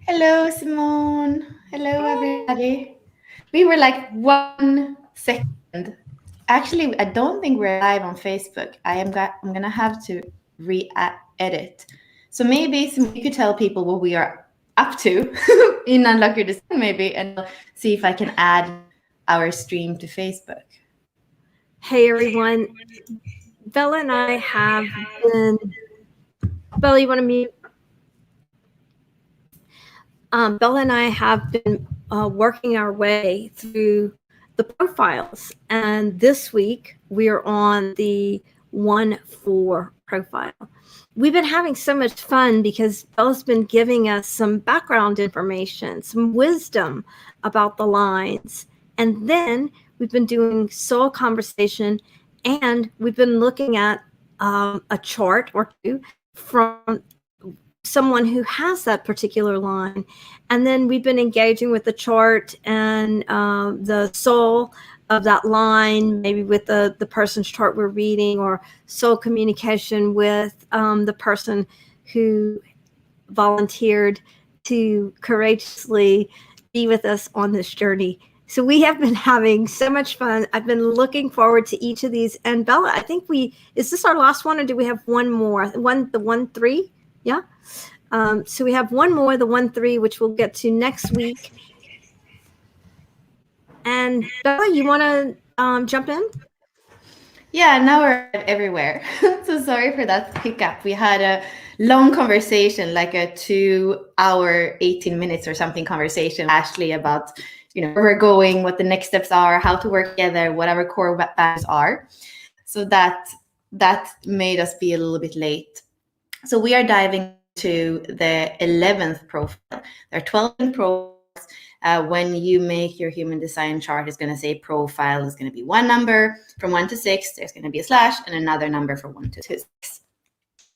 Hello, Simone. Hello, everybody. We were like 1 second. Actually, I don't think we're live on Facebook. I'm gonna have to re-edit. So maybe you could tell people what we are up to in Unlock Your Design, maybe, and I'll see if I can add our stream to Facebook. Hey everyone, Bella and I have been. Bella, you want to mute? Bella and I have been working our way through the profiles, and this week we are on the 1-4 profile. We've been having so much fun because Bella's been giving us some background information, some wisdom about the lines, and then we've been doing soul conversation, and we've been looking at a chart or two from someone who has that particular line. And then we've been engaging with the chart and the soul of that line, maybe with the person's chart we're reading, or soul communication with the person who volunteered to courageously be with us on this journey. So we have been having so much fun. I've been looking forward to each of these. And Bella, I think is this our last one, or do we have one more? The 1-3? Yeah. So we have one more, the 1-3, which we'll get to next week. And Bella, you want to jump in? Yeah, now we're everywhere. So sorry for that hiccup. We had a long conversation, like a 2 hour, 18 minutes or something conversation, Ashley, about where we're going, what the next steps are, how to work together, what our core values are. So that made us be a little bit late. So we are diving to the 11th profile. There are 12 profiles. When you make your human design chart, it's going to say profile is going to be one number from 1 to 6. There's going to be a slash and another number from 1 to 6.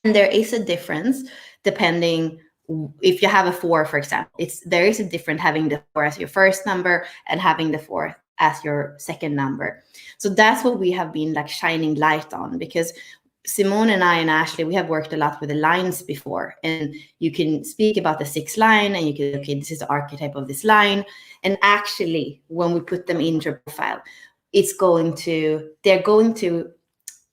And there is a difference depending if you have a 4, for example. There is a difference having the 4 as your first number and having the 4 as your second number. So that's what we have been like shining light on, because Simone and I and Ashley, we have worked a lot with the lines before, and you can speak about the 6th line and you can, okay, this is the archetype of this line. And actually, when we put them into a profile, they're going to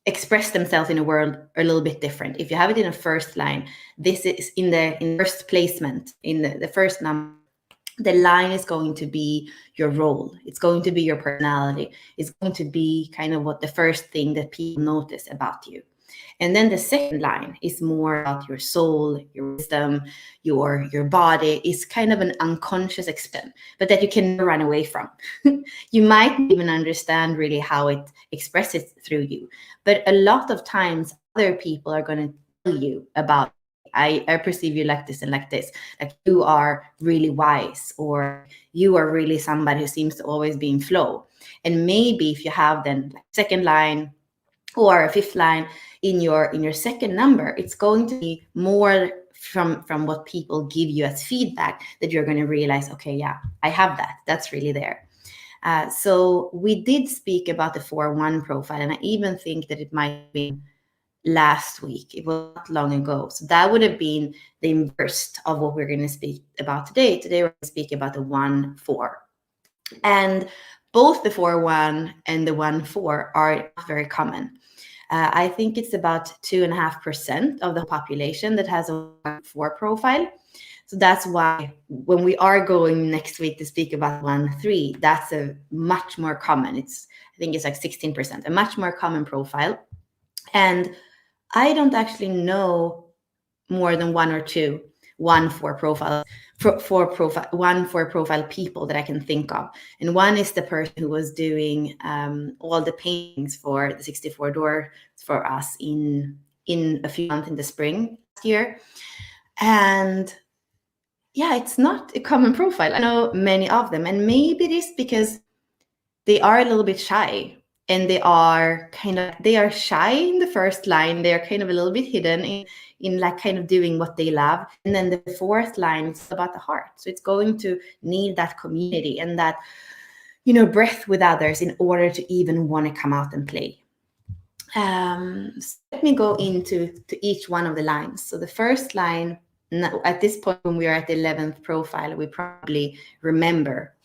express themselves in a world a little bit different. If you have it in a first line, this is in first placement, in the first number. The line is going to be your role. It's going to be your personality. It's going to be kind of what the first thing that people notice about you. And then the second line is more about your soul, your wisdom, your body. It's kind of an unconscious extent, but that you can run away from. You might even understand really how it expresses through you. But a lot of times, other people are going to tell you about, I perceive you like this and like this. Like you are really wise, or you are really somebody who seems to always be in flow. And maybe if you have then like second line or a 5th line in your second number, it's going to be more from what people give you as feedback that you're going to realize, okay, yeah, I have that. That's really there. So we did speak about the 4-1 profile, and I even think that it might have been last week. It was not long ago. So that would have been the inverse of what we're going to speak about today. Today we're going to speak about the 1-4. And both the 4-1 and the 1-4 are not very common. I think it's about 2.5% of the population that has a 1-4 profile. So that's why when we are going next week to speak about 1-3, that's a much more common. I think it's like 16%, a much more common profile. And I don't actually know more than 1 or 2 1-4 profiles, 1-4 profile people that I can think of. And one is the person who was doing all the paintings for the 64 doors for us in a few months in the spring last year. And yeah, it's not a common profile. I know many of them, and maybe it is because they are a little bit shy, and they are shy in the first line. They are kind of a little bit hidden in like kind of doing what they love. And then the 4th line is about the heart. So it's going to need that community and that, breath with others in order to even want to come out and play. So let me go into each one of the lines. So the first line at this point, when we are at the 11th profile, we probably remember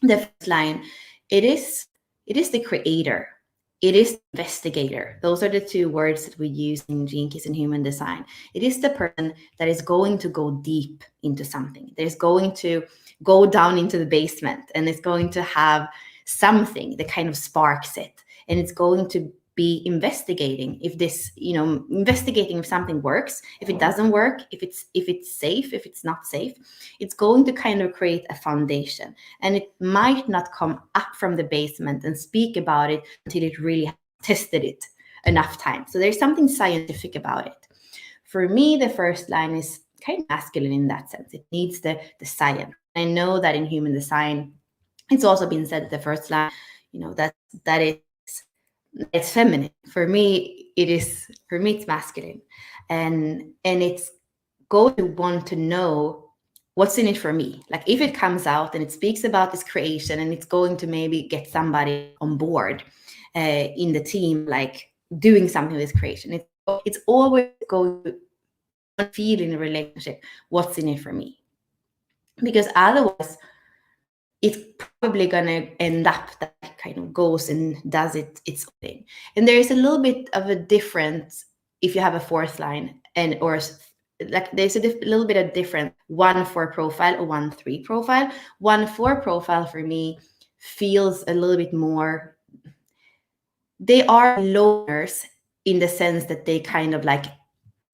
the first line. It is the creator. It is the investigator. Those are the two words that we use in Gene Keys and human design. It is the person that is going to go deep into something. That is going to go down into the basement, and it's going to have something that kind of sparks it. And it's going to be investigating if this, investigating if something works, if it doesn't work, if it's safe, if it's not safe. It's going to kind of create a foundation, and it might not come up from the basement and speak about it until it really tested it enough times. So there's something scientific about it. For me, the first line is kind of masculine in that sense. It needs the science. I know that in human design, it's also been said that the first line, that it's feminine. For me, it's masculine, and it's going to want to know what's in it for me. Like, if it comes out and it speaks about this creation, and it's going to maybe get somebody on board in the team, like doing something with this creation, it's always going to feel in a relationship what's in it for me, because otherwise it's probably gonna end up that it kind of goes and does its own thing. And there is a little bit of a difference if you have a fourth line, or like there's a little bit of difference 1-4 profile or 1-3 profile. 1-4 profile for me feels a little bit more, they are loners in the sense that they kind of like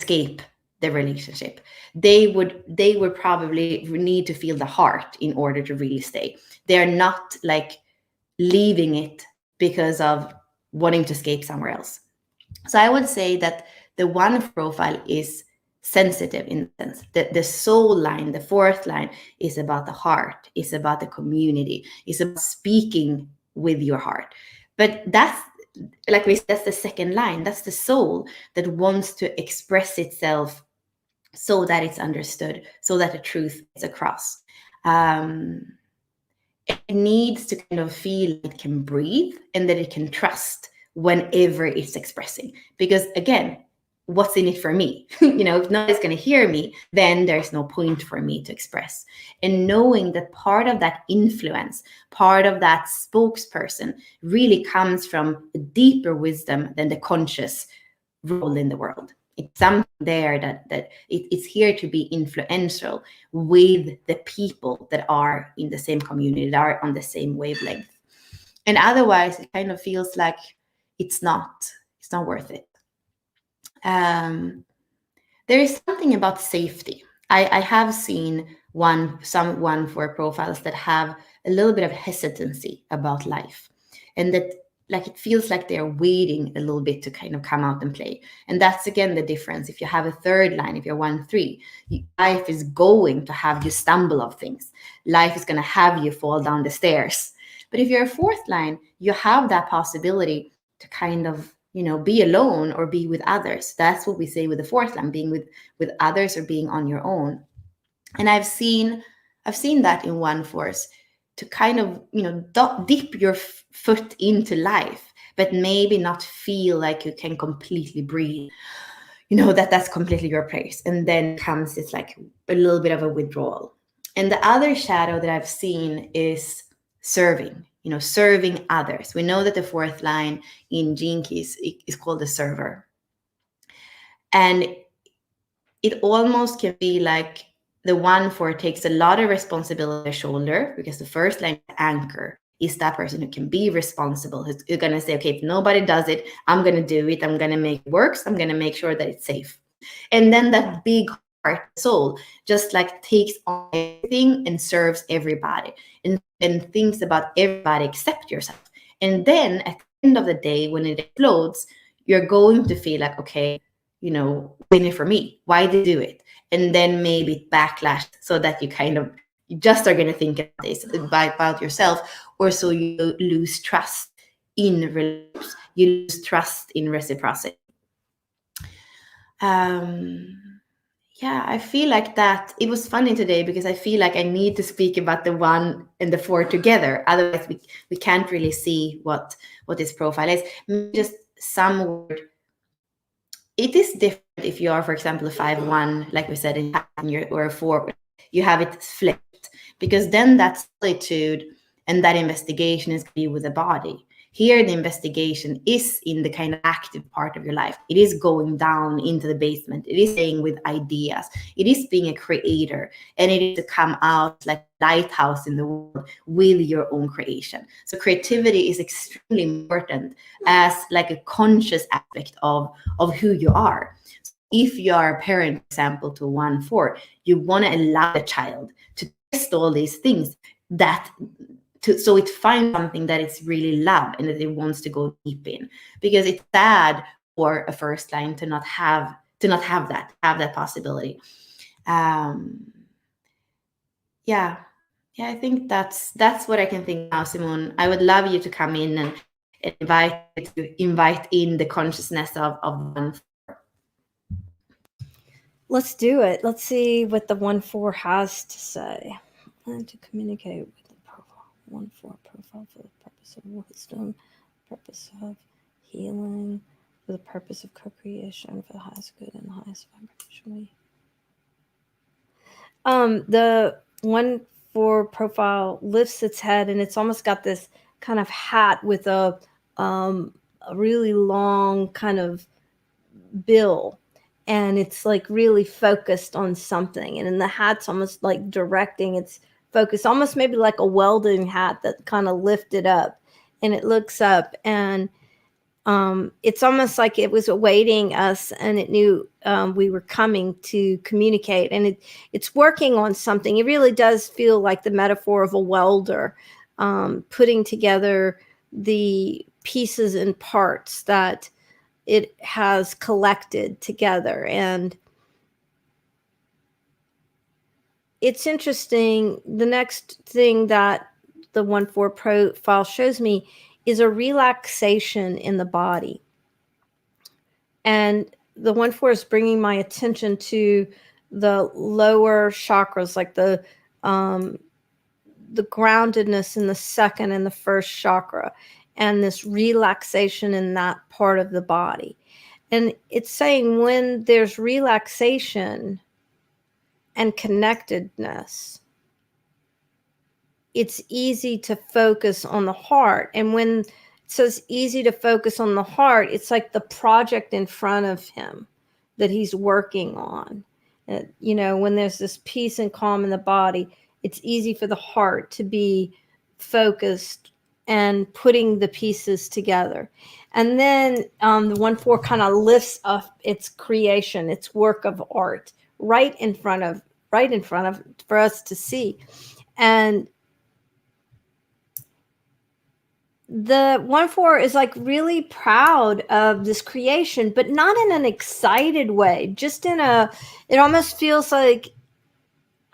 escape the relationship. They would probably need to feel the heart in order to really stay. They're not like leaving it because of wanting to escape somewhere else. So I would say that the one profile is sensitive in the sense that the soul line, the fourth line, is about the heart, is about the community, is about speaking with your heart. But that's, like we said, that's the second line. That's the soul that wants to express itself so that it's understood, so that the truth is across. It needs to kind of feel it can breathe and that it can trust whenever it's expressing. Because again, what's in it for me? If nobody's going to hear me, then there's no point for me to express. And knowing that part of that influence, part of that spokesperson really comes from a deeper wisdom than the conscious role in the world. It's something there that it's here to be influential with the people that are in the same community, that are on the same wavelength. And otherwise, it kind of feels like it's not worth it. There is something about safety. I have seen some 1-4 profiles that have a little bit of hesitancy about life, and that like it feels like they're waiting a little bit to kind of come out and play. And that's again the difference. If you have a third line, if you're 1-3, life is going to have you stumble of things. Life is going to have you fall down the stairs. But if you're a fourth line, you have that possibility to kind of be alone or be with others. That's what we say with the fourth line, being with others or being on your own. And I've seen that in 1-4s, to kind of dip your foot into life, but maybe not feel like you can completely breathe, that's completely your place. And then comes this like a little bit of a withdrawal. And the other shadow that I've seen is serving, serving others. We know that the fourth line in Gene Keys is called the server. And it almost can be like the 1-4 takes a lot of responsibility on their shoulder, because the first line, anchor, is that person who can be responsible, who's going to say, okay, if nobody does it, I'm going to do it. I'm going to make it work. I'm going to make sure that it's safe. And then that big heart, soul, just like takes on everything and serves everybody and thinks about everybody except yourself. And then at the end of the day, when it explodes, you're going to feel like, okay, win it for me. Why did you do it? And then maybe backlash, so that you just are going to think about yourself, or so you lose trust in relationships, you lose trust in reciprocity. I feel like that. It was funny today because I feel like I need to speak about the 1 and the 4 together. Otherwise, we can't really see what this profile is. Maybe just some word it is different if you are, for example, a 5-1, like we said, or a 4, you have it flipped, because then that solitude and that investigation is going to be with the body. Here, the investigation is in the kind of active part of your life. It is going down into the basement. It is staying with ideas. It is being a creator, and it is to come out like a lighthouse in the world with your own creation. So creativity is extremely important as like a conscious aspect of who you are. If you are a parent, for example, to 1-4, you want to allow the child to test all these things so it finds something that it's really love and that it wants to go deep in. Because it's sad for a first line to not have that possibility. Yeah, I think that's what I can think now, Simone. I would love you to come in and invite in the consciousness of 1-4. Let's do it. Let's see what the 1-4 has to say. And to communicate with the profile. 1-4 profile for the purpose of wisdom, purpose of healing, for the purpose of co-creation, for the highest good and the highest vibration. The 1-4 profile lifts its head, and it's almost got this kind of hat with a really long kind of bill, and it's like really focused on something, and then the hat's almost like directing its focus, almost maybe like a welding hat that kind of lifted up, and it looks up, and it's almost like it was awaiting us, and it knew we were coming to communicate, and it's working on something. It really does feel like the metaphor of a welder putting together the pieces and parts that it has collected together. And it's interesting. The next thing that the 1-4 profile shows me is a relaxation in the body. And the 1-4 is bringing my attention to the lower chakras, like the groundedness in the second and the first chakra, and this relaxation in that part of the body. And it's saying when there's relaxation and connectedness, it's easy to focus on the heart. And when it says easy to focus on the heart, it's like the project in front of him that he's working on. When there's this peace and calm in the body, it's easy for the heart to be focused and putting the pieces together. And then the 1-4 kind of lifts up its creation, its work of art, right in front of for us to see. And the 1-4 is like really proud of this creation, but not in an excited way, just it almost feels like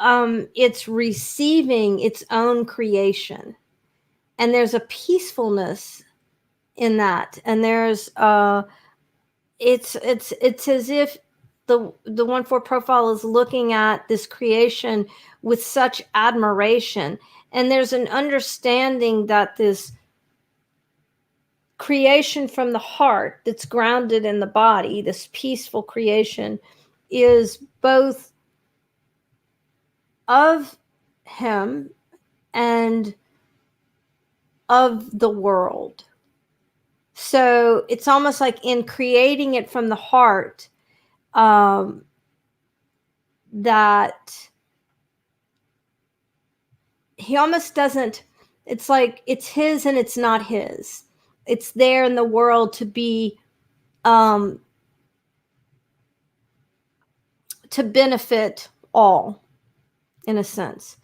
it's receiving its own creation. And there's a peacefulness in that. And there's it's as if the 1-4 profile is looking at this creation with such admiration. And there's an understanding that this creation from the heart that's grounded in the body, this peaceful creation, is both of him and of the world. So it's almost like in creating it from the heart, that he almost doesn't, it's like it's his and it's not his. It's there in the world to be, to benefit all, in a sense.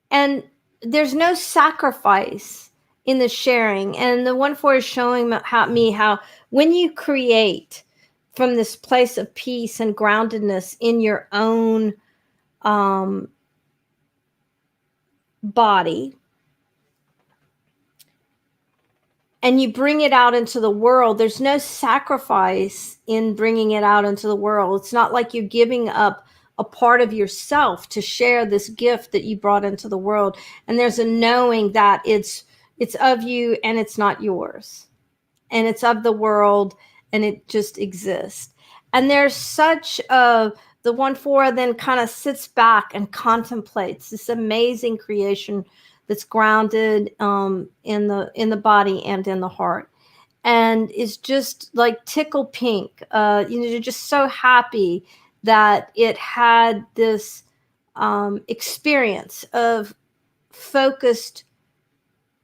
And there's no sacrifice in the sharing. And the 1-4 is showing me how when you create from this place of peace and groundedness in your own body, and you bring it out into the world, there's no sacrifice in bringing it out into the world. It's not like you're giving up a part of yourself to share this gift that you brought into the world. And there's a knowing that it's of you and it's not yours. And it's of the world and it just exists. And there's such the 1-4 then kind of sits back and contemplates this amazing creation that's grounded in the body and in the heart, and is just like tickle pink. You're just so happy that it had this experience of focused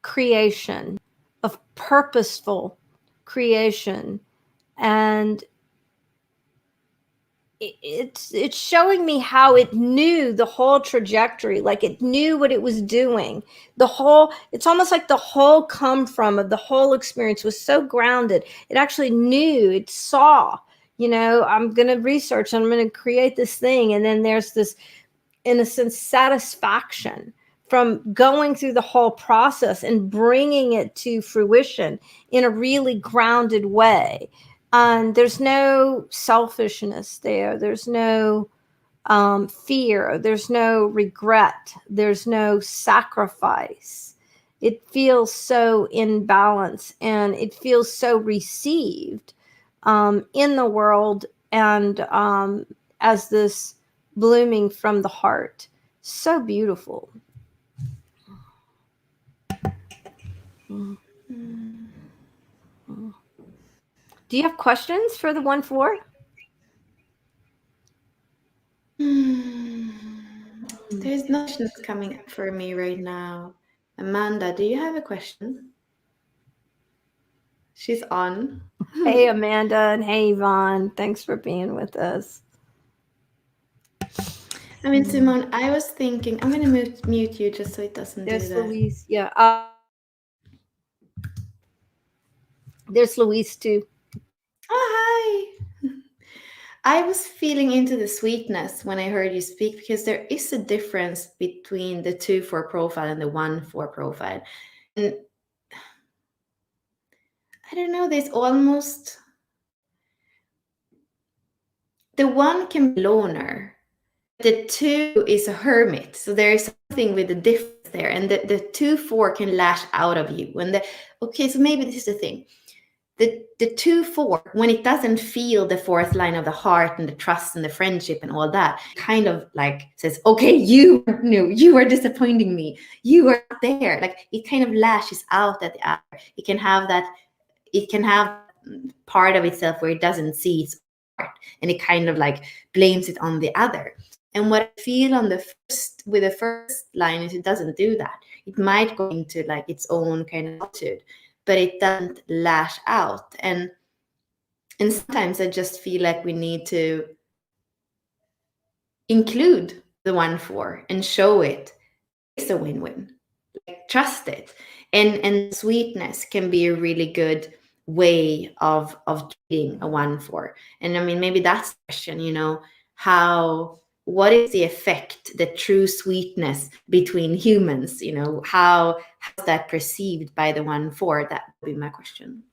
creation, of purposeful creation. And it's showing me how it knew the whole trajectory, like it knew what it was doing. It's almost like the whole come from of the whole experience was so grounded. It actually knew, it saw, I'm going to research, I'm going to create this thing. And then there's this, in a sense, satisfaction from going through the whole process and bringing it to fruition in a really grounded way. And there's no selfishness there. There's no fear. There's no regret. There's no sacrifice. It feels so in balance, and it feels so received in the world, and as this blooming from the heart. So beautiful. Do you have questions for the 1-4? There's no questions coming up for me right now. Amanda, do you have a question? She's on. Hey, Amanda, and hey, Yvonne. Thanks for being with us. I mean, Simone, I was thinking, I'm going to mute you just so it doesn't There's do that. Louise. Yeah. There's Louise, too. Oh, hi. I was feeling into the sweetness when I heard you speak, because there is a difference between the 2-4 profile and the 1-4 profile. And I don't know, there's almost... The 1 can be loner. The 2 is a hermit. So there is something with the difference there. And the 2-4 can lash out of you. Okay, so maybe this is the thing. The 2-4, when it doesn't feel the 4th line of the heart and the trust and the friendship and all that, kind of like says, okay, you are disappointing me. You are not there. Like it kind of lashes out at the other. It can have part of itself where it doesn't see its heart, and it kind of like blames it on the other. And what I feel with the first line is it doesn't do that. It might go into like its own kind of attitude, but it doesn't lash out. And sometimes I just feel like we need to include the 1-4 and show it. It's a win-win. Like, trust it. And sweetness can be a really good way of treating a 1-4. And I mean, maybe that's the question, what is the effect, the true sweetness between how's that perceived by the 1-4? That would be my question.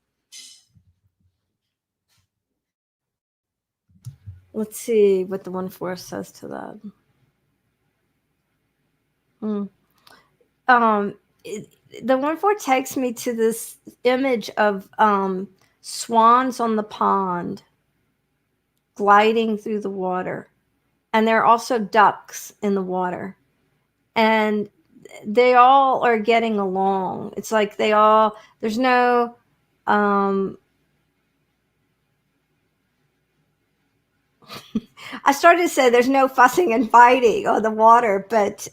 Let's see what the 1-4 says to that. The 1-4 takes me to this image of swans on the pond gliding through the water. And there are also ducks in the water. And they all are getting along. It's like there's no I started to say there's no fussing and fighting on the water, but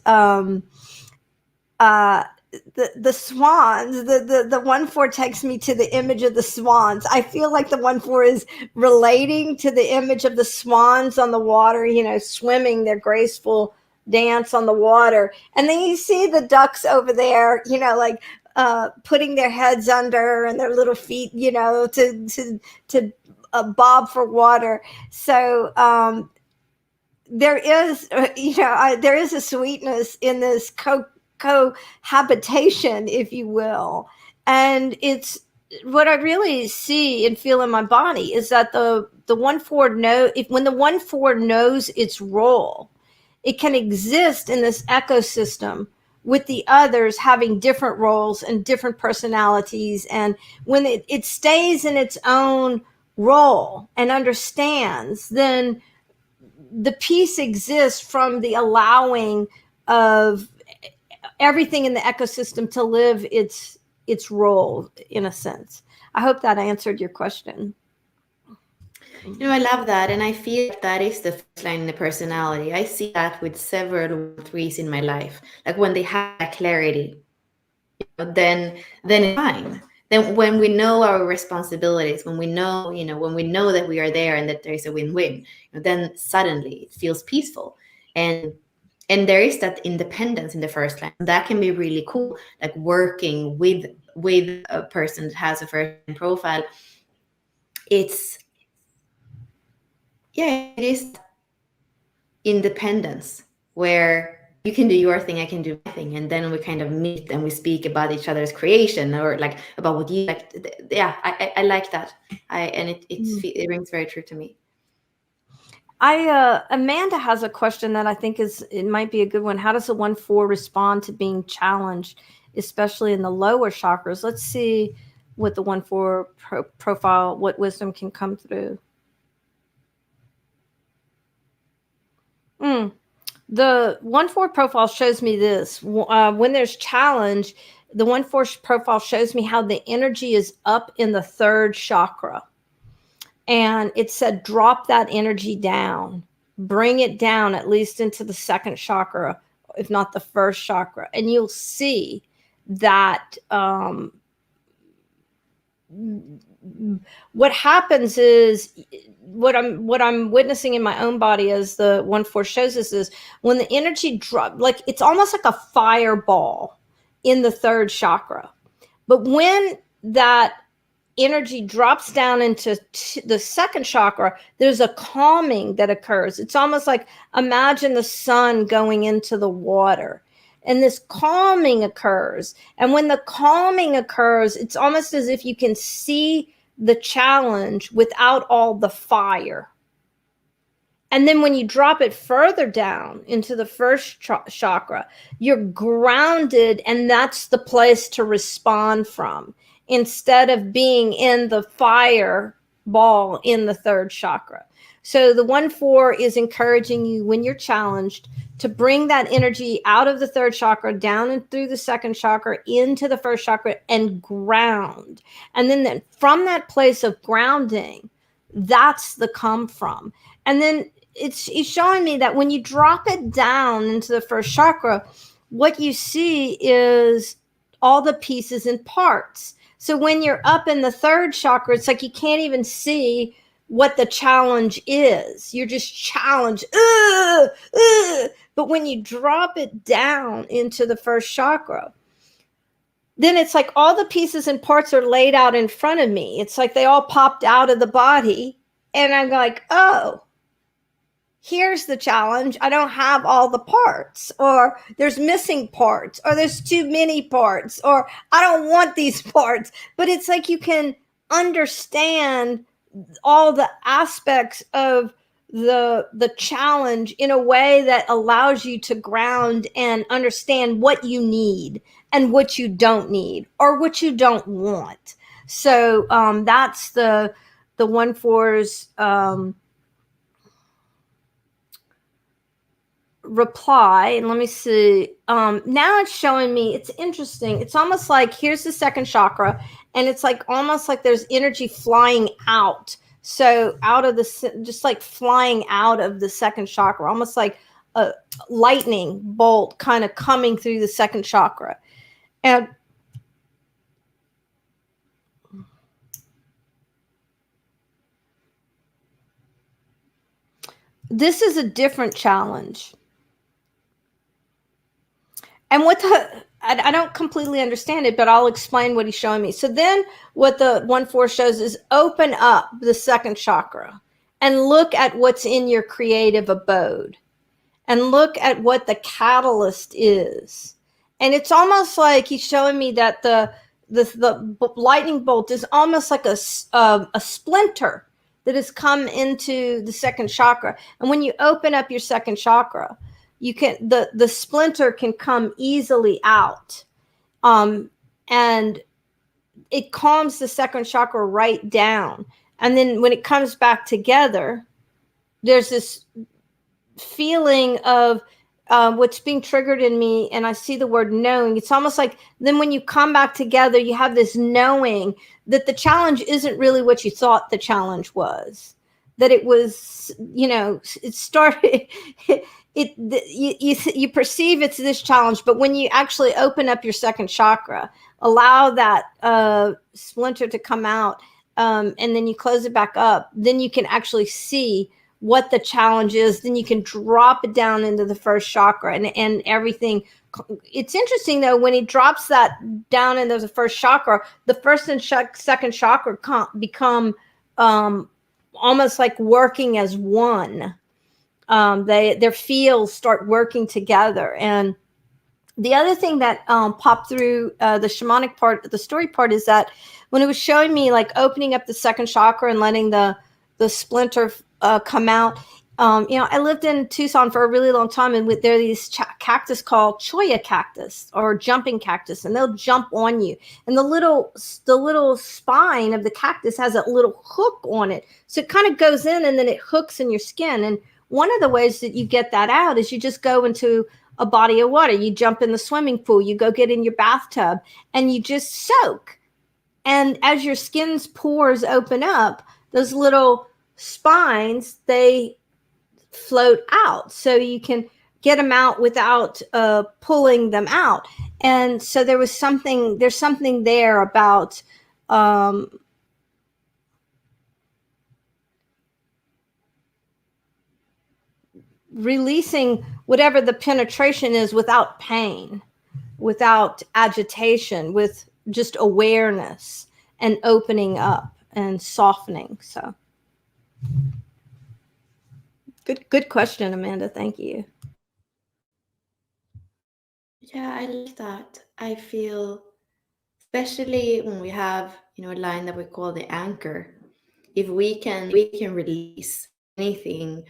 the swans, the 1-4 takes me to the image of the swans. I feel like the 1-4 is relating to the image of the swans on the water, swimming their graceful dance on the water. And then you see the ducks over there, like putting their heads under and their little feet, to bob for water. So there is, there is a sweetness in this cohabitation, if you will. And it's what I really see and feel in my body is that the 1-4 when the 1-4 knows its role, it can exist in this ecosystem with the others having different roles and different personalities. And when it stays in its own role and understands, then the peace exists from the allowing of everything in the ecosystem to live its role, in a sense. I hope that answered your question. I love that. And I feel like that is the first line in the personality. I see that with several 1-3s in my life. Like when they have that clarity, then it's fine. Then when we know our responsibilities, when we know, when we know that we are there and that there's a win-win, then suddenly it feels peaceful. And there is that independence in the first line. That can be really cool, like working with a person that has a first line profile. It is independence where you can do your thing, I can do my thing, and then we kind of meet and we speak about each other's creation, or like about what you like. Yeah, I like that. It rings very true to me. Amanda has a question that I think it might be a good one. How does a 1-4 respond to being challenged, especially in the lower chakras? Let's see what the 1-4 profile, what wisdom can come through. The 1-4 profile shows me this. When there's challenge, the 1-4 profile shows me how the energy is up in the third chakra. And it said, drop that energy down, bring it down at least into the second chakra, if not the first chakra. And you'll see that what happens is, what I'm witnessing in my own body as the 1-4 shows us, is when the energy drop, like it's almost like a fireball in the third chakra. But when that energy drops down into the second chakra, there's a calming that occurs. It's almost like, imagine the sun going into the water, and this calming occurs. And when the calming occurs, it's almost as if you can see the challenge without all the fire. And then when you drop it further down into the first chakra, you're grounded, and that's the place to respond from, instead of being in the fire ball in the third chakra. So the 1-4 is encouraging you, when you're challenged, to bring that energy out of the third chakra, down and through the second chakra, into the first chakra, and ground. And then from that place of grounding, that's the come from. And then it's showing me that when you drop it down into the first chakra, what you see is all the pieces and parts. So when you're up in the third chakra, it's like you can't even see what the challenge is. You're just challenged. But when you drop it down into the first chakra, then it's like all the pieces and parts are laid out in front of me. It's like they all popped out of the body. And I'm like, oh, here's the challenge. I don't have all the parts, or there's missing parts, or there's too many parts, or I don't want these parts. But it's like you can understand all the aspects of the challenge in a way that allows you to ground and understand what you need and what you don't need, or what you don't want. So that's the 1-4's reply. And let me see. Now it's showing me, it's interesting. It's almost like, here's the second chakra, and it's like almost like there's energy flying out. So out of just like flying out of the second chakra, almost like a lightning bolt kind of coming through the second chakra. And this is a different challenge. And I don't completely understand it, but I'll explain what he's showing me. So then what the 1-4 shows is, open up the second chakra and look at what's in your creative abode, and look at what the catalyst is. And it's almost like he's showing me that the lightning bolt is almost like a splinter that has come into the second chakra. And when you open up your second chakra, you can, the splinter can come easily out, and it calms the second chakra right down. And then when it comes back together, there's this feeling of what's being triggered in me, and I see the word knowing. It's almost like then when you come back together, you have this knowing that the challenge isn't really what you thought the challenge was. That it was, it started. You perceive it's this challenge, but when you actually open up your second chakra, allow that splinter to come out, and then you close it back up, then you can actually see what the challenge is. Then you can drop it down into the first chakra, and everything. It's interesting though, when he drops that down into the first chakra, the first and second chakra become almost like working as one. Their fields start working together. And the other thing that popped through the shamanic part, the story part, is that when it was showing me like opening up the second chakra and letting the splinter come out. I lived in Tucson for a really long time, and there are these cactus called cholla cactus or jumping cactus, and they'll jump on you. And the little spine of the cactus has a little hook on it, so it kind of goes in, and then it hooks in your skin. And one of the ways that you get that out is you just go into a body of water. You jump in the swimming pool. You go get in your bathtub, and you just soak. And as your skin's pores open up, those little spines, they float out, so you can get them out without pulling them out. And so there's something there about releasing whatever the penetration is without pain, without agitation, with just awareness and opening up and softening. So good question, Amanda. Thank you. Yeah, I like that. I feel, especially when we have, a line that we call the anchor, if we can release anything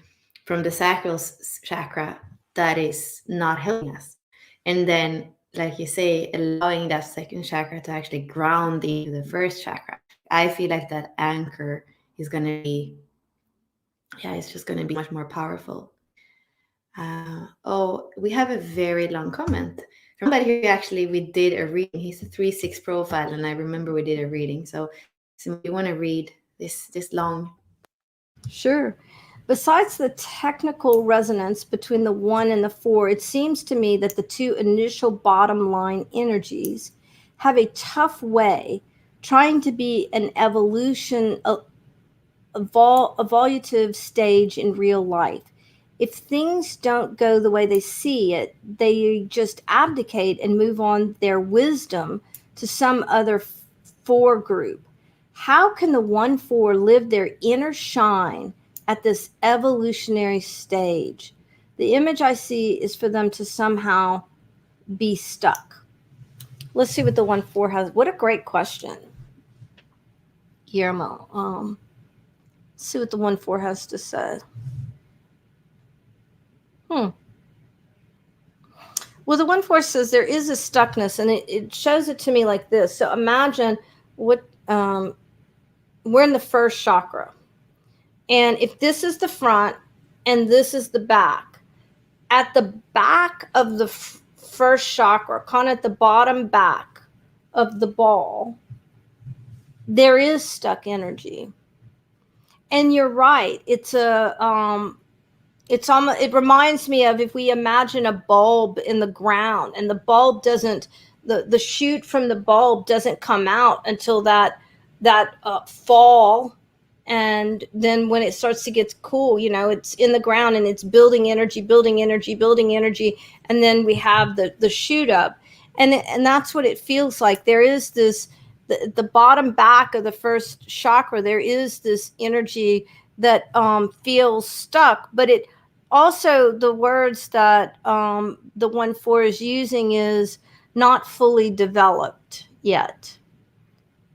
from the sacral chakra that is not helping us, and then, like you say, allowing that second chakra to actually ground into the first chakra, I feel like that anchor is going to be, it's just going to be much more powerful. We have a very long comment from somebody who actually we did a reading. He's a 3/6 profile, and I remember we did a reading. So you want to read this long? Sure. Besides the technical resonance between the 1 and the 4, it seems to me that the two initial bottom line energies have a tough way trying to be an evolutive stage in real life. If things don't go the way they see it, they just abdicate and move on their wisdom to some other 4 group. How can the 1/4 live their inner shine at this evolutionary stage? The image I see is for them to somehow be stuck. Let's see what the 1/4 has. What a great question, Guillermo. Let's see what the 1/4 has to say. Well, the 1/4 says there is a stuckness, and it shows it to me like this. So imagine what we're in the first chakra, and if this is the front and this is the back, at the back of the first chakra, kind of at the bottom back of the ball, there is stuck energy. And you're right. It's it reminds me of if we imagine a bulb in the ground, and the bulb doesn't, the shoot from the bulb doesn't come out until that fall. And then when it starts to get cool, it's in the ground and it's building energy. And then we have the shoot up. And that's what it feels like. There is this, the bottom back of the first chakra, there is this energy that feels stuck, but it also, the words that the 1/4 is using is not fully developed yet.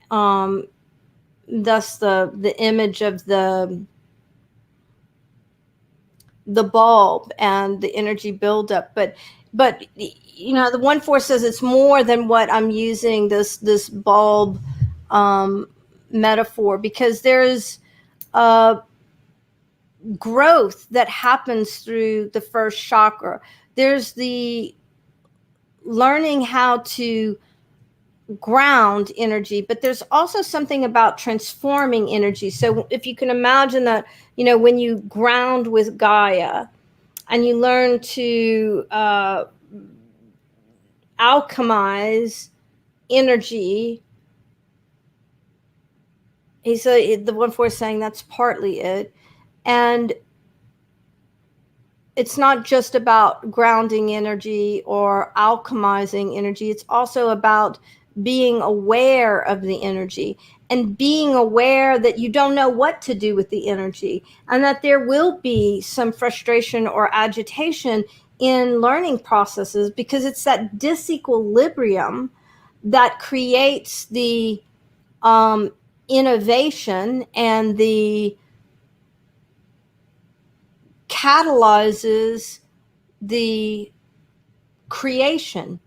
Thus the image of the bulb and the energy buildup. But the 1/4 says it's more than what I'm using this bulb metaphor, because there's growth that happens through the first chakra. There's the learning how to ground energy, but there's also something about transforming energy. So if you can imagine that, when you ground with Gaia and you learn to alchemize energy, the 1-4 is saying that's partly it. And it's not just about grounding energy or alchemizing energy. It's also about being aware of the energy and being aware that you don't know what to do with the energy, and that there will be some frustration or agitation in learning processes, because it's that disequilibrium that creates the innovation and the catalyzes the creation.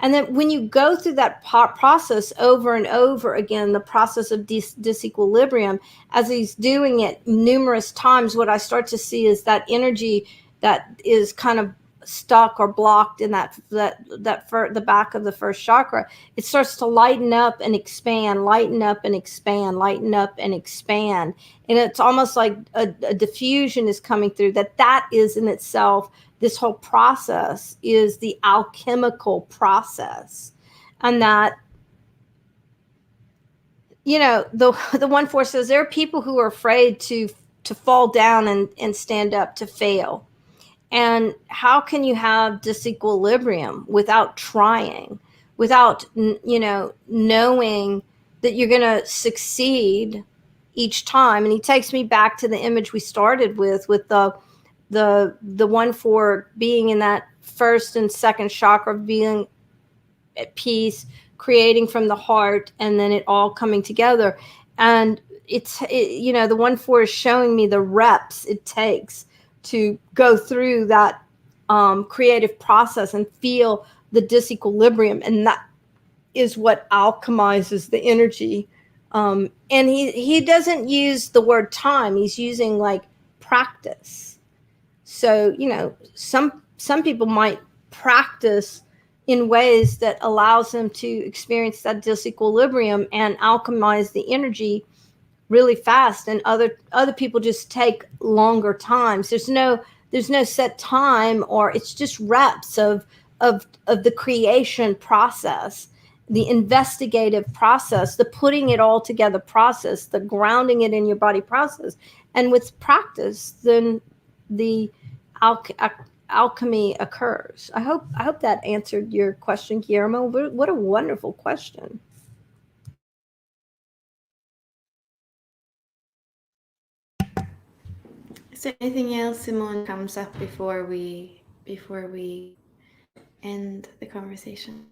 And then when you go through that process over and over again, the process of disequilibrium, as he's doing it numerous times, what I start to see is that energy that is kind of stuck or blocked in the back of the first chakra, it starts to lighten up and expand, lighten up and expand, lighten up and expand. And it's almost like a diffusion is coming through. That is in itself, this whole process is the alchemical process. And that, the 1-4 says there are people who are afraid to fall down and stand up, to fail. And how can you have disequilibrium without trying, without, knowing that you're going to succeed each time? And he takes me back to the image we started with the 1-4 being in that first and second chakra, being at peace, creating from the heart, and then it all coming together. And the 1-4 is showing me the reps it takes to go through that creative process and feel the disequilibrium, and that is what alchemizes the energy. And he doesn't use the word time; he's using like practice. So some people might practice in ways that allows them to experience that disequilibrium and alchemize the energy really fast, and other people just take longer times. There's no set time, or it's just reps of the creation process, the investigative process, the putting it all together process, the grounding it in your body process. And with practice, then the alchemy occurs. I hope that answered your question, Guillermo. What a wonderful question. Is there anything else, Simone, comes up before we end the conversation?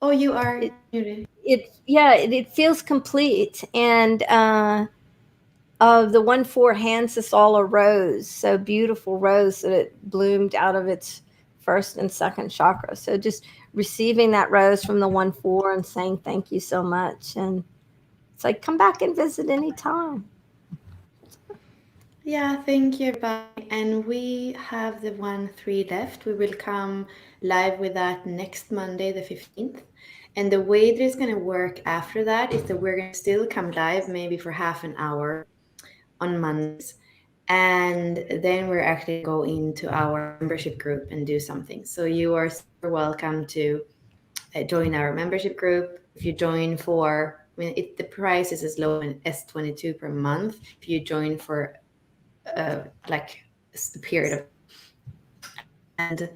Oh, you are muted. It feels complete. And the 1-4 hands us all a rose, so beautiful rose that it bloomed out of its first and second chakra. So just receiving that rose from the 1-4 and saying thank you so much. And it's like, come back and visit anytime. Yeah, thank you, everybody. And we have the 1-3 left. We will come live with that next Monday, the 15th. And the way that it's going to work after that is that we're going to still come live maybe for half an hour on Mondays. And then we're actually go into our membership group and do something. So you are super welcome to join our membership group. If you join for, the price is as low as $22 per month. If you join for like a period of, and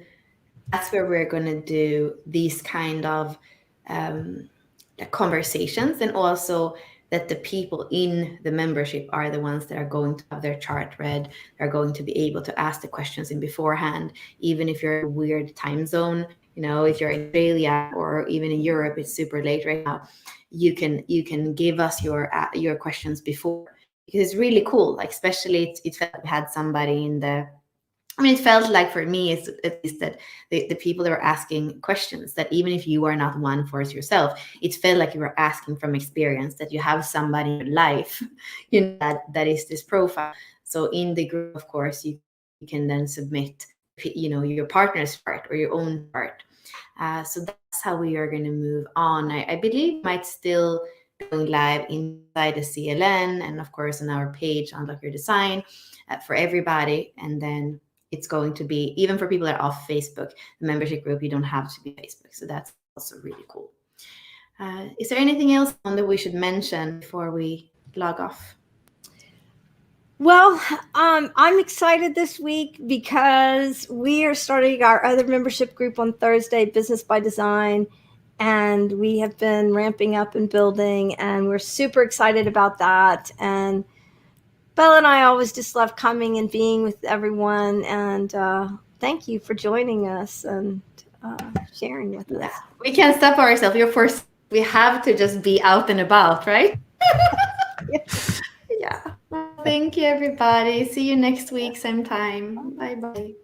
that's where we're going to do these kind of conversations, and also that the people in the membership are the ones that are going to have their chart read, are going to be able to ask the questions in beforehand, even if you're in a weird time zone. If you're in Australia or even in Europe, it's super late right now. You can give us your questions before, because it's really cool. Like, especially it felt like we had somebody in the I mean, it felt like for me, it's at least that the people that were asking questions, that even if you are not one force yourself, it felt like you were asking from experience, that you have somebody in your life, that is this profile. So in the group, of course, you can then submit, your partner's part or your own part. So that's how we are going to move on. I believe it might still be going live inside the CLN and of course on our page, Unlock Your Design, for everybody. And then it's going to be, even for people that are off Facebook, the membership group, you don't have to be Facebook. So that's also really cool. Is there anything else that we should mention before we log off? Well, I'm excited this week because we are starting our other membership group on Thursday, Business by Design, and we have been ramping up and building, and we're super excited about that. And Bella and I always just love coming and being with everyone, and thank you for joining us and sharing with us. We can't stop ourselves. Of course, we have to just be out and about, right? Yeah. Well, thank you, everybody. See you next week, same time. Bye bye.